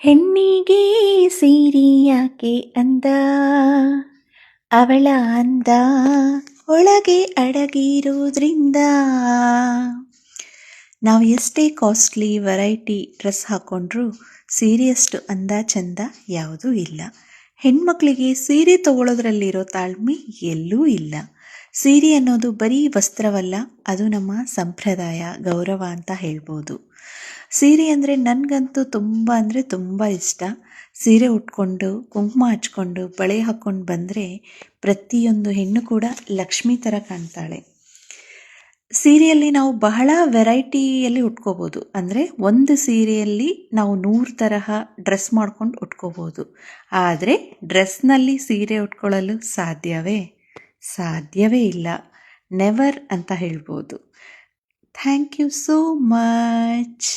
ಹೆಣ್ಣಿಗೆ ಸೀರೆ ಯಾಕೆ ಅಂದ, ಅವಳ ಅಂದ ಒಳಗೆ ಅಡಗಿರೋದ್ರಿಂದ. ನಾವು ಎಷ್ಟೇ ಕಾಸ್ಟ್ಲಿ ವೆರೈಟಿ ಡ್ರೆಸ್ ಹಾಕ್ಕೊಂಡ್ರೂ ಸೀರೆಯಷ್ಟು ಅಂದ ಚಂದ ಯಾವುದೂ ಇಲ್ಲ. ಹೆಣ್ಮಕ್ಳಿಗೆ ಸೀರೆ ತಗೊಳ್ಳೋದ್ರಲ್ಲಿರೋ ತಾಳ್ಮೆ ಎಲ್ಲೂ ಇಲ್ಲ. ಸೀರೆ ಅನ್ನೋದು ಬರೀ ವಸ್ತ್ರವಲ್ಲ, ಅದು ನಮ್ಮ ಸಂಪ್ರದಾಯ, ಗೌರವ ಅಂತ ಹೇಳ್ಬೋದು. ಸೀರೆ ಅಂದರೆ ನನಗಂತೂ ತುಂಬ ಅಂದರೆ ತುಂಬ ಇಷ್ಟ. ಸೀರೆ ಉಟ್ಕೊಂಡು ಕುಂಕುಮ ಹಚ್ಕೊಂಡು ಬಳೆ ಹಾಕ್ಕೊಂಡು ಬಂದರೆ ಪ್ರತಿಯೊಂದು ಹೆಣ್ಣು ಕೂಡ ಲಕ್ಷ್ಮಿ ಥರ ಕಾಣ್ತಾಳೆ. ಸೀರೆಯಲ್ಲಿ ನಾವು ಬಹಳ ವೆರೈಟಿಯಲ್ಲಿ ಉಟ್ಕೋಬೋದು. ಅಂದರೆ ಒಂದು ಸೀರೆಯಲ್ಲಿ ನಾವು 100 ತರಹ ಡ್ರೆಸ್ ಮಾಡ್ಕೊಂಡು ಉಟ್ಕೋಬೋದು. ಆದರೆ ಡ್ರೆಸ್ನಲ್ಲಿ ಸೀರೆ ಉಟ್ಕೊಳ್ಳಲು ಸಾಧ್ಯವೇ ಇಲ್ಲ. ನೆವರ್ ಅಂತ ಹೇಳ್ಬೋದು. Thank you so much.